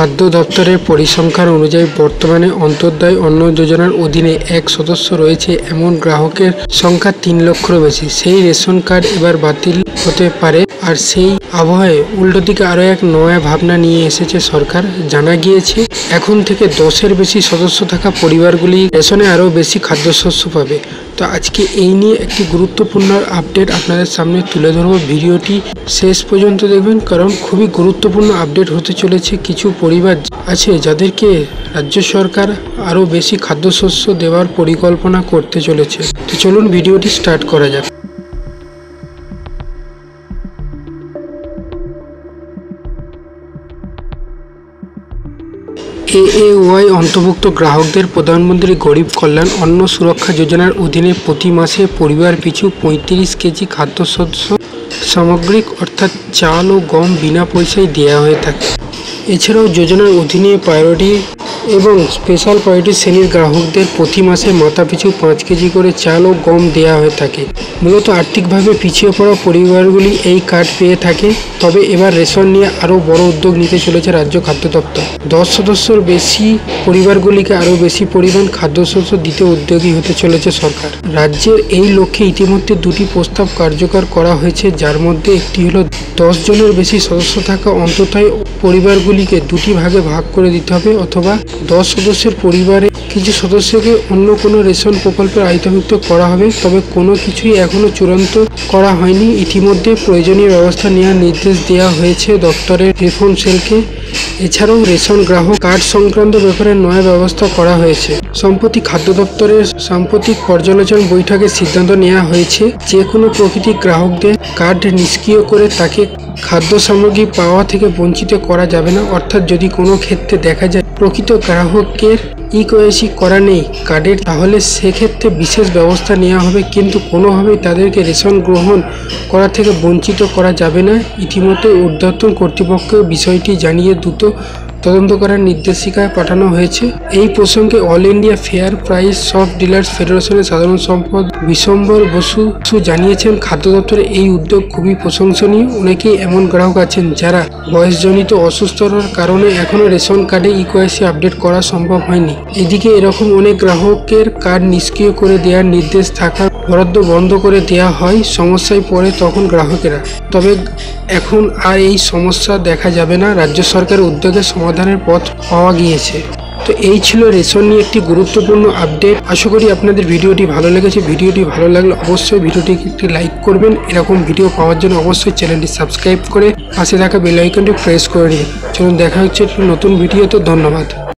খাদ্য দপ্তরের পরিসংখ্যান অনুযায়ী বর্তমানে অন্তর্দয় অন্ন যোজনার অধীনে এক সদস্য রয়েছে এমন গ্রাহকের সংখ্যা 3 লক্ষেরও বেশি। সেই রেশন কার্ড এবার বাতিল হতে পারে। আর সেই আবহে উল্টো দিকে আরও এক নয়া ভাবনা নিয়ে এসেছে সরকার। জানা গিয়েছে এখন থেকে 10-এর বেশি সদস্য থাকা পরিবারগুলি রেশনে আরও বেশি খাদ্যশস্য পাবে। তো আজকে এই নিয়ে একটি গুরুত্বপূর্ণ আপডেট আপনাদের সামনে তুলে ধরব। ভিডিওটি শেষ পর্যন্ত দেখবেন, কারণ খুবই গুরুত্বপূর্ণ আপডেট হতে চলেছে। কিছু পরিবার আছে যাদেরকে রাজ্য সরকার আরও বেশি খাদ্যশস্য দেওয়ার পরিকল্পনা করতে চলেছে। তো চলুন ভিডিওটি স্টার্ট করা যাক। AAY অন্তর্ভুক্ত গ্রাহকদের প্রধানমন্ত্রী গরিব কল্যাণ অন্ন সুরক্ষা যোজনার অধীনে প্রতি মাসে পরিবার পিছু 35 কেজি খাদ্যশস্য সামগ্রিক অর্থাৎ চাল ও গম বিনা পয়সায় দেওয়া হয়ে থাকে। এছাড়াও যোজনার অধীনে প্রায়োরিটি এবং স্পেশাল প্রায়োরিটি শ্রেণীর গ্রাহকদের প্রতি মাসে মাথাপিছু 5 কেজি করে চাল ও গম দেওয়া হয়ে থাকে। মূলত আর্থিকভাবে পিছিয়ে পড়া পরিবারগুলি এই কার্ড পেয়ে থাকে। তবে এবার রেশন নিয়ে আরও বড় উদ্যোগ নিতে চলেছে রাজ্য খাদ্য দপ্তর। 10 সদস্যর বেশি পরিবারগুলিকে আরও বেশি পরিমাণ খাদ্যশস্য দিতে উদ্যোগী হতে চলেছে সরকার। রাজ্যের এই লক্ষ্যে ইতিমধ্যে 2টি প্রস্তাব কার্যকর করা হয়েছে, যার মধ্যে একটি হলো 10 জনের বেশি সদস্য থাকা অন্ততয় পরিবারগুলিকে 2টি ভাগে ভাগ করে দিতে হবে, অথবা 10 সদস্যের পরিবারে কিছু সদস্যকে অন্য কোনো রেশন প্রকল্পের আওতাভুক্ত করা হবে। তবে কোনো কিছুই এখনও চূড়ান্ত করা হয়নি। ইতিমধ্যে প্রয়োজনীয় ব্যবস্থা নেওয়ার নির্দেশ দেওয়া হয়েছে দপ্তরের রিফর্ম সেলকে। এছাড়াও রেশন গ্রাহক কার্ড সংক্রান্ত ব্যাপারে নয়া ব্যবস্থা করা হয়েছে। সম্প্রতি খাদ্য দপ্তরের সাম্প্রতিক পর্যালোচনা বৈঠকে সিদ্ধান্ত নেওয়া হয়েছে যে কোনো প্রকৃতির গ্রাহকদের কার্ড নিষ্ক্রিয় করে তাকে খাদ্য সামগ্রী পাওয়া থেকে বঞ্চিত করা যাবে না। অর্থাৎ যদি কোনো ক্ষেত্রে দেখা যায় প্রকৃত গ্রাহকের ইকেওয়াইসি করা নেই কার্ডের, তাহলে সেক্ষেত্রে বিশেষ ব্যবস্থা নেওয়া হবে, কিন্তু কোনোভাবেই তাদেরকে রেশন গ্রহণ করা থেকে বঞ্চিত করা যাবে না। ইতিমধ্যে ঊর্ধ্বতন কর্তৃপক্ষ বিষয়টি জানিয়ে দ্রুত তদন্ত করার নির্দেশিকা পাঠানো হয়েছে। এই প্রসঙ্গে all India fair price soft dealers ফেডারেশনের সাধারণ সম্পাদক বিশ্বম্বর বসু জানিয়েছেন, খাদ্য দপ্তরের এই উদ্যোগ খুবই প্রশংসনীয়। অনেকেই এমন গ্রাহক আছেন যারা বয়সজনিত অসুস্থতার কারণে এখনও রেশন কার্ডে ইকেওয়াইসি আপডেট করা সম্ভব হয়নি। এদিকে এরকম অনেক গ্রাহকের কার্ড নিষ্ক্রিয় করে দেওয়ার নির্দেশ থাকার বরাদ্দ বন্ধ করে দেওয়া হয়, সমস্যায় পড়ে তখন গ্রাহকেরা। তবে এখন আর এই সমস্যা দেখা যাবে না। রাজ্য সরকারের উদ্যোগে সমাধানের পথ পাওয়া গিয়েছে। তো এই ছিল রেশন নিয়ে একটি গুরুত্বপূর্ণ আপডেট। আশা করি আপনাদের ভিডিওটি ভালো লেগেছে। ভিডিওটি ভালো লাগলে অবশ্যই ভিডিওটিকে একটি লাইক করবেন। এরকম ভিডিও পাওয়ার জন্য অবশ্যই চ্যানেলটি সাবস্ক্রাইব করে পাশে থাকা বেল আইকনটি প্রেস করে নিন। চলুন দেখা হচ্ছে একটি নতুন ভিডিওতে। ধন্যবাদ।